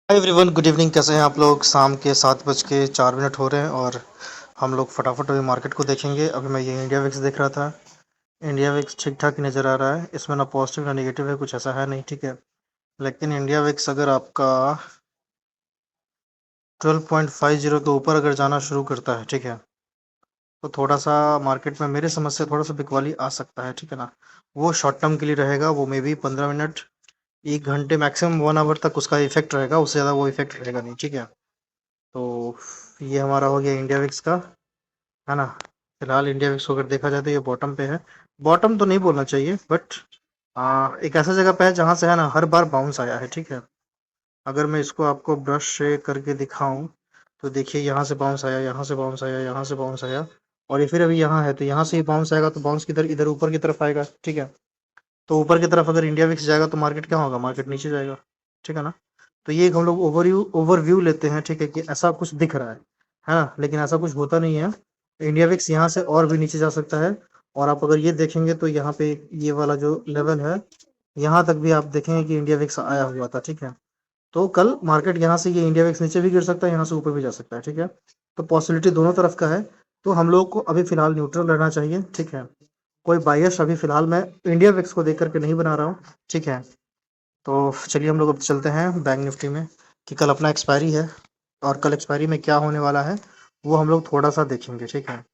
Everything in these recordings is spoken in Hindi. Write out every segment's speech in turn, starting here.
Hi everyone, good evening. कैसे हैं आप लोग? शाम के 7:04 हो रहे हैं और हम लोग फटाफट अभी मार्केट को देखेंगे। अभी मैं ये इंडिया विक्स देख रहा था। इंडिया विक्स ठीक ठाक ही नज़र आ रहा है, इसमें ना पॉजिटिव ना नेगेटिव है, कुछ ऐसा है नहीं, ठीक है। लेकिन इंडिया विक्स अगर आपका 12.50 के ऊपर अगर जाना शुरू करता है, ठीक है, तो थोड़ा सा मार्केट में मेरे समझ से थोड़ा सा बिकवाली आ सकता है, ठीक है ना। वो शॉर्ट टर्म के लिए रहेगा, वो मे बी 15 मिनट, 1 घंटे, मैक्सिमम 1 आवर तक उसका इफेक्ट रहेगा, उससे ज़्यादा वो इफेक्ट रहेगा नहीं, ठीक है। तो ये हमारा हो गया इंडिया विक्स का, है ना। फिलहाल इंडिया विक्स को अगर देखा जाए तो ये बॉटम पे है। बॉटम तो नहीं बोलना चाहिए, बट एक ऐसा जगह पे है जहाँ से, है ना, हर बार बाउंस आया है, ठीक है। अगर मैं इसको आपको ब्रश से करके दिखाऊं तो देखिए, यहाँ से बाउंस आया, यहाँ से बाउंस आया, यहाँ से बाउंस आया, और ये फिर अभी यहाँ है, तो यहाँ से ही बाउंस आएगा, तो बाउंस किधर, इधर ऊपर की तरफ आएगा, ठीक है। तो ऊपर की तरफ अगर इंडिया विक्स जाएगा तो मार्केट क्या होगा? मार्केट नीचे जाएगा, ठीक है ना। तो ये एक हम लोग ओवरव्यू लेते हैं, ठीक है, कि ऐसा कुछ दिख रहा है ना, लेकिन ऐसा कुछ होता नहीं है। इंडिया विक्स यहाँ से और भी नीचे जा सकता है। और आप अगर ये देखेंगे तो यहाँ पे ये वाला जो लेवल है, यहाँ तक भी आप देखेंगे कि इंडिया विक्स आया हुआ था, ठीक है। तो कल मार्केट यहाँ से, ये इंडिया विक्स नीचे भी गिर सकता है, यहाँ से ऊपर भी जा सकता है, ठीक है। तो पॉसिबिलिटी दोनों तरफ का है। तो हम लोग को अभी फिलहाल न्यूट्रल रहना चाहिए, ठीक है। कोई बायस अभी फिलहाल मैं इंडिया विक्स को देख करके नहीं बना रहा हूँ, ठीक है। तो चलिए हम लोग अब चलते हैं बैंक निफ्टी में, कि कल अपना एक्सपायरी है, और कल एक्सपायरी में क्या होने वाला है वो हम लोग थोड़ा सा देखेंगे, ठीक है।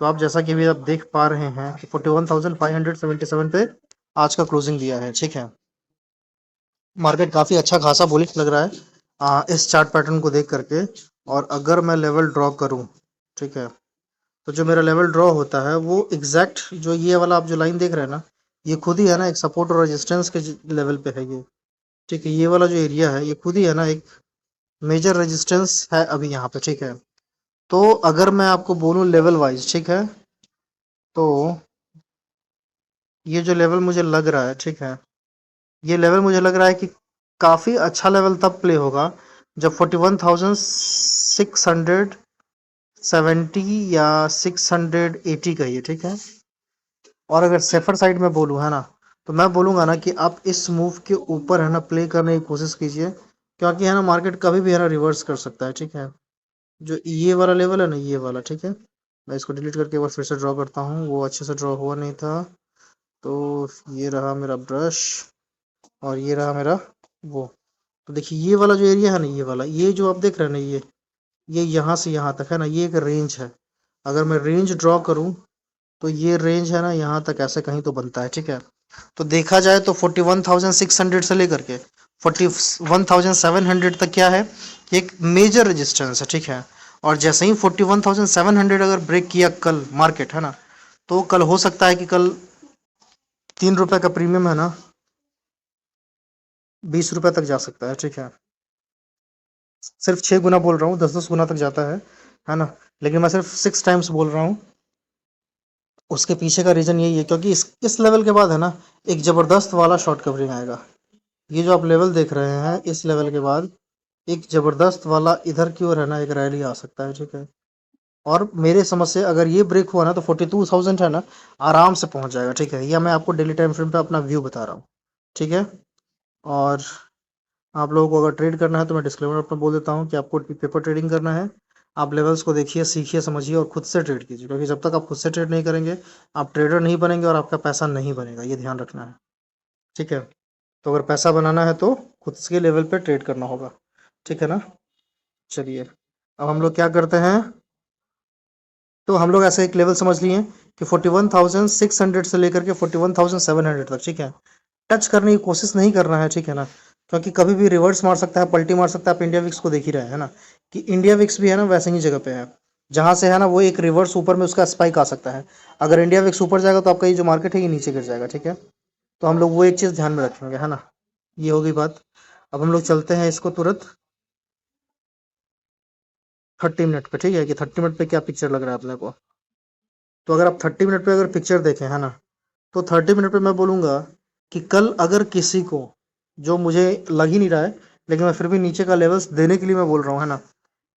तो आप जैसा कि अभी आप देख पा रहे हैं कि 41,577 पे आज का क्लोजिंग दिया है, ठीक है। मार्केट काफ़ी अच्छा खासा बुलिश लग रहा है इस चार्ट पैटर्न को देख करके। और अगर मैं लेवल ड्रॉ करूं, ठीक है, तो जो मेरा लेवल ड्रॉ होता है वो एग्जैक्ट, जो ये वाला आप जो लाइन देख रहे हैं ना, ये खुद ही है ना एक सपोर्ट और रेजिस्टेंस के लेवल पे है ये, ठीक है। ये वाला जो एरिया है ये खुद ही है ना एक मेजर रेजिस्टेंस है अभी यहाँ पे, ठीक है। तो अगर मैं आपको बोलूँ लेवल वाइज, ठीक है, तो ये जो लेवल मुझे लग रहा है, ठीक है, ये लेवल मुझे लग रहा है कि काफ़ी अच्छा लेवल तब प्ले होगा जब 41,670 या 680 कहिए, ठीक है। और अगर सेफर साइड में बोलूँ, है ना, तो मैं बोलूँगा ना कि आप इस मूव के ऊपर, है ना, प्ले करने की कोशिश कीजिए, क्योंकि है ना मार्केट कभी भी, है ना, रिवर्स कर सकता है, ठीक है। जो ये वाला लेवल है ना, ये वाला, ठीक है, मैं इसको डिलीट करके एक बार फिर से ड्रॉ करता हूँ, वो अच्छे से ड्रॉ हुआ नहीं था। तो ये रहा मेरा ब्रश, और ये रहा मेरा वो। तो देखिए ये वाला जो एरिया है ना, ये वाला, ये जो आप देख रहे हैं ना, ये यहाँ से यहाँ तक है ना, ये एक रेंज है। अगर मैं रेंज ड्रॉ करूँ तो ये रेंज है ना यहाँ तक ऐसे कहीं तो बनता है, ठीक है। तो देखा जाए तो 41,600 से लेकर के 41,700 तक क्या है, एक मेजर रेजिस्टेंस है, ठीक है। और जैसे ही 41,700 अगर ब्रेक किया कल मार्केट, है ना, तो कल हो सकता है कि कल 3 रुपए का प्रीमियम, है ना, 20 रुपए तक जा सकता है, ठीक है। सिर्फ 6 गुना बोल रहा हूँ, 10-10 गुना तक जाता है ना। लेकिन मैं सिर्फ 6 टाइम्स बोल रहा हूँ। उसके पीछे का रीजन यही है, क्योंकि इस लेवल के बाद, है ना, एक जबरदस्त वाला शॉर्ट कवरिंग आएगा। ये जो आप लेवल देख रहे हैं, इस लेवल के बाद एक जबरदस्त वाला इधर की ओर, है ना, एक रैली आ सकता है, ठीक है। और मेरे समझ से अगर ये ब्रेक हुआ ना तो 42,000, है ना, आराम से पहुंच जाएगा, ठीक है। यह मैं आपको डेली टाइम फ्रेम पे अपना व्यू बता रहा हूँ, ठीक है। और आप लोगों को अगर ट्रेड करना है तो मैं डिस्क्लेमर अपना बोल देता हूँ कि आपको पेपर ट्रेडिंग करना है। आप लेवल्स को देखिए, सीखिए, समझिए और खुद से ट्रेड कीजिए, क्योंकि जब तक आप खुद से ट्रेड नहीं करेंगे आप ट्रेडर नहीं बनेंगे और आपका पैसा नहीं बनेगा, ये ध्यान रखना है, ठीक है। तो अगर पैसा बनाना है तो खुद के लेवल पे ट्रेड करना होगा, ठीक है ना। चलिए, अब हम लोग क्या करते हैं, तो हम लोग ऐसे एक लेवल समझ लिए कि 41,600 से लेकर के 41,700 तक, ठीक है। टच करने की कोशिश नहीं करना है, ठीक है ना, क्योंकि कभी भी रिवर्स मार सकता है, पलटी मार सकता है। आप इंडिया विक्स को देख ही रहे हैं ना, कि इंडिया विक्स भी, है ना, वैसे ही जगह पे है जहां से, है ना, वो एक रिवर्स ऊपर में उसका स्पाइक आ सकता है। अगर इंडिया विक्स ऊपर जाएगा तो आपका ये जो मार्केट है ये नीचे गिर जाएगा, ठीक है। तो हम लोग वो एक चीज़ ध्यान में रखेंगे, है ना। ये होगी बात। अब हम लोग चलते हैं इसको तुरंत 30 मिनट पे, ठीक है, कि 30 मिनट पे क्या पिक्चर लग रहा है अपने को। तो अगर आप 30 मिनट पे अगर पिक्चर देखें, है ना, तो 30 मिनट पे मैं बोलूँगा कि कल अगर किसी को, जो मुझे लग ही नहीं रहा है, लेकिन मैं फिर भी नीचे का लेवल्स देने के लिए मैं बोल रहा हूँ, है ना,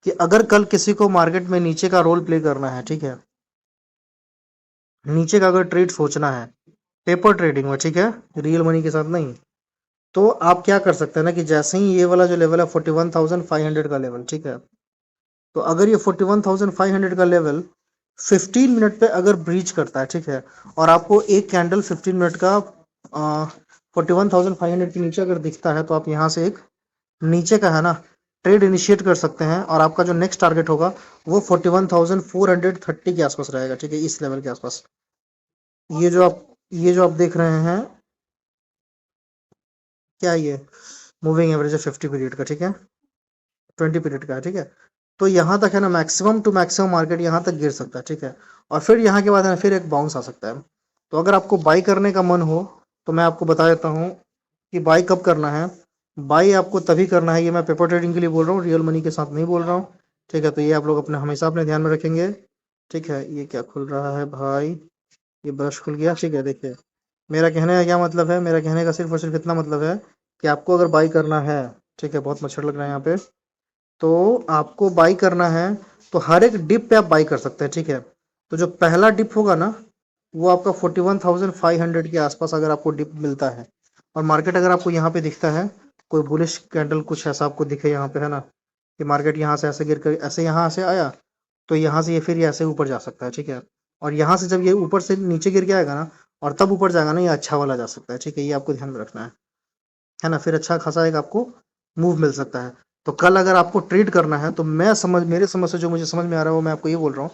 कि अगर कल किसी को मार्केट में नीचे का रोल प्ले करना है, ठीक है, नीचे का अगर ट्रेड सोचना है पेपर ट्रेडिंग में, ठीक है, रियल मनी के साथ नहीं, तो आप क्या कर सकते हैं ना कि जैसे ही ये वाला जो लेवल है 41,500 का लेवल, ठीक है, तो अगर ये 41,500 का लेवल 15 मिनट पे अगर ब्रीच करता है, ठीक है, और आपको एक कैंडल 15 मिनट का 41,500 के नीचे अगर दिखता है, तो आप यहाँ से एक नीचे का है ना ट्रेड इनिशिएट कर सकते हैं, और आपका जो नेक्स्ट टारगेट होगा वो 41,430 के आसपास रहेगा, ठीक है, इस लेवल के आसपास। ये जो आप ये जो आप देख रहे हैं, क्या ये मूविंग एवरेज है 50 पीरियड का, ठीक है, 20 पीरियड का है, ठीक है। तो यहाँ तक है ना मैक्सिमम टू मैक्सिमम मार्केट यहाँ तक गिर सकता है, ठीक है, और फिर यहाँ के बाद है ना फिर एक बाउंस आ सकता है। तो अगर आपको बाई करने का मन हो तो मैं आपको बता देता हूँ कि बाई कब करना है। बाई आपको तभी करना है, ये मैं पेपर ट्रेडिंग के लिए बोल रहा हूँ, रियल मनी के साथ नहीं बोल रहा हूँ, ठीक है। तो ये आप लोग अपने हमेशा अपने ध्यान में रखेंगे, ठीक है। ये क्या खुल रहा है भाई, ये ब्रश खुल गया, ठीक है। देखिए मेरा कहने का क्या मतलब है, मेरा कहने का सिर्फ और सिर्फ इतना मतलब है कि आपको अगर बाई करना है, ठीक है, बहुत मच्छर लग रहा है यहाँ पे, तो आपको बाई करना है तो हर एक डिप पे आप बाई कर सकते हैं, ठीक है। तो जो पहला डिप होगा ना वो आपका 41,500 के आसपास अगर आपको डिप मिलता है, और मार्केट अगर आपको यहाँ पे दिखता है, कोई बुलिश कैंडल कुछ ऐसा आपको दिखे यहाँ पे, है ना, कि मार्केट यहाँ से ऐसे गिर कर ऐसे यहाँ से आया, तो यहाँ से ये फिर ये ऐसे ऊपर जा सकता है, ठीक है। और यहाँ से जब ये ऊपर से नीचे गिर के आएगा ना और तब ऊपर जाएगा ना, ये अच्छा वाला जा सकता है, ठीक है, ये आपको ध्यान में रखना है ना। फिर अच्छा खासा एक आपको मूव मिल सकता है। तो कल अगर आपको ट्रेड करना है तो मैं समझ मेरे समझ से जो मुझे समझ में आ रहा है वो मैं आपको ये बोल रहा हूँ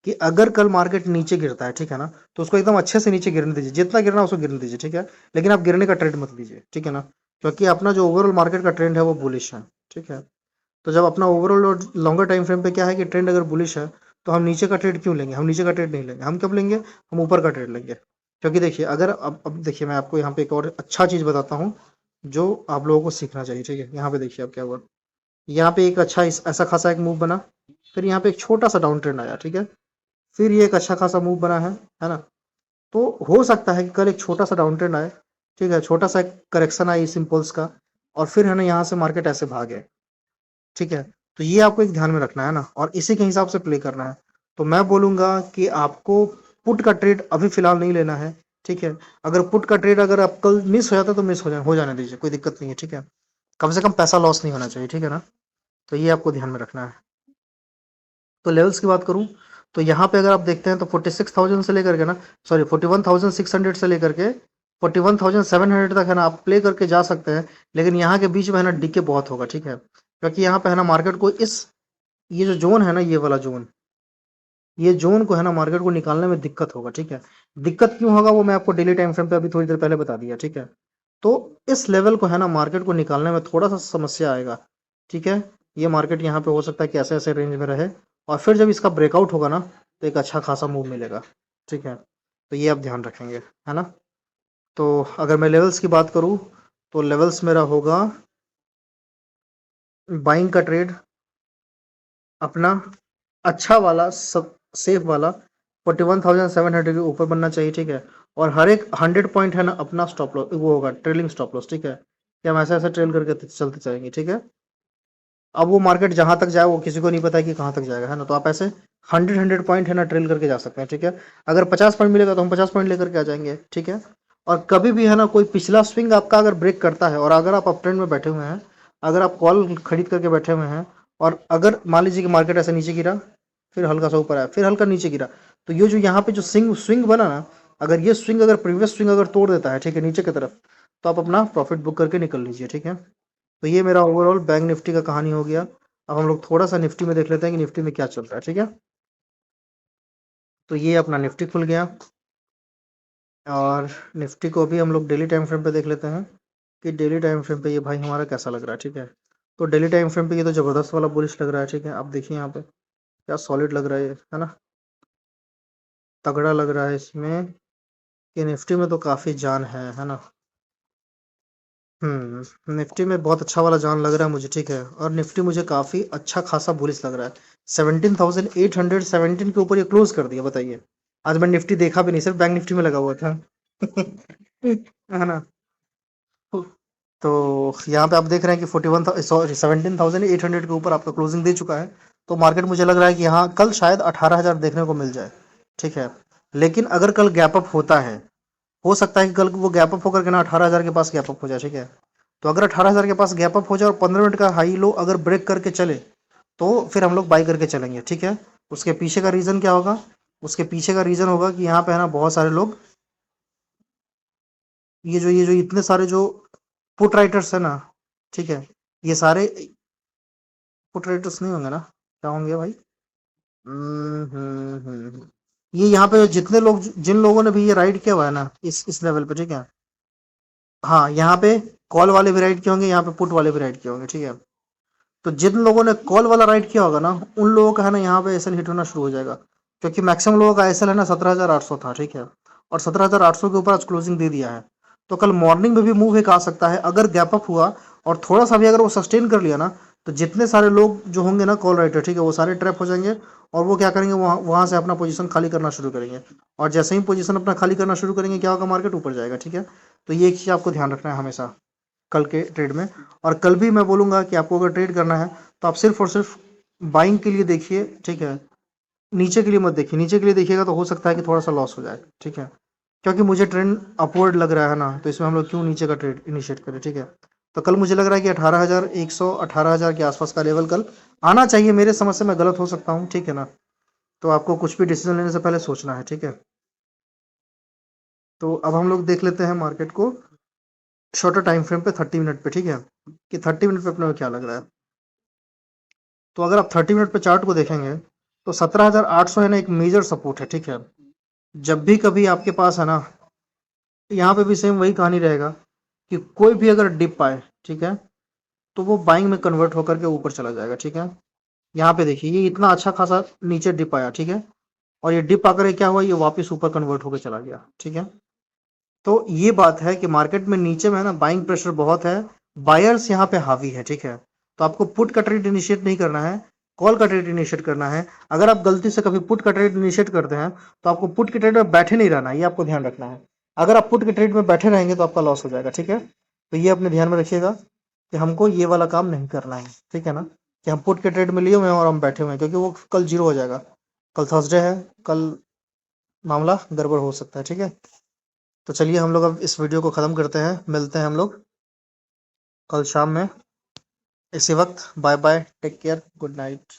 कि अगर कल मार्केट नीचे गिरता है, ठीक है ना, तो उसको एकदम अच्छे से नीचे गिरने दीजिए, जितना गिरना है उसको गिरने दीजिए, ठीक है। लेकिन आप गिरने का ट्रेड मत लीजिए, ठीक है ना, क्योंकि अपना जो ओवरऑल मार्केट का ट्रेंड है वो बुलिश है, ठीक है। तो जब अपना ओवरऑल और लॉन्गर टाइम फ्रेम पे क्या है कि ट्रेंड अगर बुलिश है, तो हम नीचे का ट्रेड क्यों लेंगे, हम नीचे का ट्रेड नहीं लेंगे, हम कब लेंगे, हम ऊपर का ट्रेड लेंगे। क्योंकि देखिए अगर अब देखिए मैं आपको यहाँ पे एक और अच्छा चीज़ बताता हूँ जो आप लोगों को सीखना चाहिए, ठीक है। यहाँ पे देखिए अब क्या हुआ, यहाँ पे एक अच्छा ऐसा खासा एक मूव बना, फिर यहाँ पे एक छोटा सा डाउन ट्रेंड आया, ठीक है, फिर ये एक अच्छा खासा मूव बना है ना। तो हो सकता है कि कल एक छोटा सा डाउन ट्रेंड आए, ठीक है, छोटा सा एक करेक्शन आए इस इम्पल्स का, और फिर है ना यहाँ से मार्केट ऐसे भागे, ठीक है। तो ये आपको एक ध्यान में रखना है ना, और इसी के हिसाब से प्ले करना है। तो मैं बोलूंगा कि आपको पुट का ट्रेड अभी फिलहाल नहीं लेना है, ठीक है। अगर पुट का ट्रेड अगर आप कल मिस हो जाता है तो मिस हो जाने दीजिए, कोई दिक्कत नहीं है, ठीक है। कम से कम पैसा लॉस नहीं होना चाहिए, ठीक है ना। तो ये आपको ध्यान में रखना है। तो लेवल्स की बात करूं तो यहाँ पे अगर आप देखते हैं तो 46,000 से लेकर के ना, सॉरी 41,600 से लेकर के 41,700 तक है ना आप प्ले करके जा सकते हैं। लेकिन यहाँ के बीच में है ना डीके बहुत होगा, ठीक है, क्योंकि यहाँ पे है ना मार्केट को इस ये जो जोन है ना, ये वाला जोन, ये जोन को है ना मार्केट को निकालने में दिक्कत होगा, ठीक है। दिक्कत क्यों होगा वो मैं आपको डेली टाइम फ्रेम पे अभी थोड़ी देर पहले बता दिया, ठीक है। तो इस लेवल को है ना मार्केट को निकालने में थोड़ा सा समस्या आएगा, ठीक है। ये मार्केट यहाँ पे हो सकता है कि ऐसे ऐसे रेंज में रहे, और फिर जब इसका ब्रेकआउट होगा ना तो एक अच्छा खासा मूव मिलेगा, ठीक है। तो ये आप ध्यान रखेंगे, है ना। तो अगर मैं लेवल्स की बात करूँ तो लेवल्स मेरा होगा बाइंग का ट्रेड अपना अच्छा वाला सब सेफ वाला 41,700 के ऊपर बनना चाहिए, ठीक है। और हर एक 100 पॉइंट है ना अपना स्टॉप लॉस वो होगा ट्रेलिंग स्टॉप लॉस, ठीक है, कि हम ऐसा ऐसा ट्रेल करके चलते जाएंगे, ठीक है। अब वो मार्केट जहां तक जाए वो किसी को नहीं पता है कि कहाँ तक जाएगा, है ना। तो आप ऐसे 100 पॉइंट है ना ट्रेल करके जा सकते हैं, ठीक है। अगर 50 पॉइंट मिलेगा तो हम 50 पॉइंट लेकर के आ जाएंगे, ठीक है। और कभी भी है ना कोई पिछला स्विंग आपका अगर ब्रेक करता है और अगर आप अप ट्रेंड में बैठे हुए हैं, अगर आप कॉल खरीद करके बैठे हुए हैं, और अगर मान लीजिए कि मार्केट ऐसे नीचे गिरा, फिर हल्का सा ऊपर आया, फिर हल्का नीचे गिरा, तो ये जो यहाँ पे जो स्विंग स्विंग बना ना, अगर ये स्विंग अगर प्रीवियस स्विंग अगर तोड़ देता है, ठीक है, नीचे की तरफ, तो आप अपना प्रॉफिट बुक करके निकल लीजिए, ठीक है। तो ये मेरा ओवरऑल बैंक निफ्टी का कहानी हो गया। अब हम लोग थोड़ा सा निफ्टी में देख लेते हैं कि निफ्टी में क्या चल रहा है, ठीक है। तो ये अपना निफ्टी खुल गया, और निफ्टी को अभी हम लोग डेली टाइम फ्रेम पे देख लेते हैं कि डेली टाइम फ्रेम पे ये भाई हमारा कैसा लग रहा है, ठीक है। तो डेली टाइम फ्रेम पे ये तो ज़बरदस्त वाला बुलिश लग रहा है, ठीक है। आप देखिए यहाँ पे क्या सॉलिड लग रहा है ये, है ना, तगड़ा लग रहा है इसमें, कि निफ्टी में तो काफ़ी जान है ना। निफ्टी में बहुत अच्छा वाला जान लग रहा है मुझे, ठीक है। और निफ्टी मुझे काफ़ी अच्छा खासा बुलिश लग रहा है। 17,817 के ऊपर ये क्लोज कर दिया, बताइए। आज मैं निफ्टी देखा भी नहीं, सिर्फ बैंक निफ्टी में लगा हुआ था। है ना। तो यहाँ पे आप देख रहे हैं कि 41 सॉरी 17,800 के ऊपर आपका क्लोजिंग दे चुका है। तो मार्केट मुझे लग रहा है कि यहाँ कल शायद 18,000 देखने को मिल जाए, ठीक है। लेकिन अगर कल गैप अप होता है, हो सकता है कि कल वो गैप अप होकर के ना 18,000 के पास गैप अप हो जाए, ठीक है। तो अगर 18,000 के पास गैप अप हो जाए और 15 मिनट का हाई लो अगर ब्रेक करके चले, तो फिर हम लोग बाई करके चलेंगे, ठीक है। उसके पीछे का रीज़न क्या होगा? उसके पीछे का रीज़न होगा कि यहाँ पे है ना बहुत सारे लोग, ये जो इतने सारे जो पुट राइटर्स है ना, ठीक है, ये सारे पुट राइटर्स नहीं होंगे ना, क्या होंगे भाई? ये यहाँ पे जितने लोग, जिन लोगों ने भी ये राइड किया हुआ है ना इस लेवल पे, ठीक है। हाँ, यहाँ पे कॉल वाले भी राइड किए होंगे, यहाँ पे पुट वाले भी राइड किए होंगे, ठीक है। तो जिन लोगों ने कॉल वाला राइड किया होगा ना, उन लोगों का है ना यहाँ पे एसएल हिट होना शुरू हो जाएगा, क्योंकि मैक्सिमम लोगों का एसएल है ना 17,800 था, ठीक है। और 17,800 के ऊपर आज क्लोजिंग दे दिया है। तो कल मॉर्निंग में भी मूव एक आ सकता है, अगर गैप अप हुआ और थोड़ा सा भी अगर वो सस्टेन कर लिया ना, तो जितने सारे लोग जो होंगे ना कॉल राइटर, ठीक है, वो सारे ट्रैप हो जाएंगे। और वो क्या करेंगे, वहाँ वहाँ से अपना पोजीशन खाली करना शुरू करेंगे। और जैसे ही पोजीशन अपना खाली करना शुरू करेंगे, क्या होगा, मार्केट ऊपर जाएगा, ठीक है। तो ये एक चीज़ आपको ध्यान रखना है हमेशा कल के ट्रेड में। और कल भी मैं बोलूँगा कि आपको अगर ट्रेड करना है, तो आप सिर्फ और सिर्फ बाइंग के लिए देखिए, ठीक है। नीचे के लिए मत देखिए, नीचे के लिए देखिएगा तो हो सकता है कि थोड़ा सा लॉस हो जाए, ठीक है। क्योंकि मुझे ट्रेंड अपवर्ड लग रहा है ना, तो इसमें हम लोग क्यों नीचे का ट्रेड इनिशिएट करें, ठीक है। तो कल मुझे लग रहा है कि 18,100 18,000 के आसपास का लेवल कल आना चाहिए। मेरे समझ से मैं गलत हो सकता हूँ, ठीक है ना। तो आपको कुछ भी डिसीजन लेने से पहले सोचना है, ठीक है। तो अब हम लोग देख लेते हैं मार्केट को शॉर्टर टाइम फ्रेम पे 30 मिनट पे, ठीक है, कि 30 मिनट पे अपने को क्या लग रहा है। तो अगर आप 30 मिनट पे चार्ट को देखेंगे, तो 17,800 है ना एक मेजर सपोर्ट है, ठीक है। जब भी कभी आपके पास है ना, यहाँ पे भी सेम वही कहानी रहेगा कि कोई भी अगर डिप आए, ठीक है, तो वो बाइंग में कन्वर्ट होकर के ऊपर चला जाएगा, ठीक है। यहाँ पे देखिए ये इतना अच्छा खासा नीचे डिप आया, ठीक है। और ये डिप आकर क्या हुआ, ये वापस ऊपर कन्वर्ट होकर चला गया, ठीक है। तो ये बात है कि मार्केट में नीचे में है ना बाइंग प्रेशर बहुत है, बायर्स यहाँ पे हावी है, ठीक है। तो आपको पुट का ट्रेड इनिशिएट नहीं करना है, कॉल का ट्रेड इनिशिएट करना है। अगर आप गलती से कभी पुट का ट्रेड इनिशिएट करते हैं, तो आपको पुट के ट्रेड में बैठे नहीं रहना है, ये आपको ध्यान रखना है। अगर आप पुट के ट्रेड में बैठे रहेंगे तो आपका लॉस हो जाएगा, ठीक है। तो ये अपने ध्यान में रखिएगा कि हमको ये वाला काम नहीं करना है, ठीक है ना, कि हम पुट के ट्रेड में लिए हुए हैं और हम बैठे हुए हैं, क्योंकि वो कल जीरो हो जाएगा। कल थर्सडे है, कल मामला गड़बड़ हो सकता है, ठीक है। तो चलिए हम लोग अब इस वीडियो को ख़त्म करते हैं, मिलते हैं हम लोग कल शाम में इसी वक्त। Bye bye, take care, good night.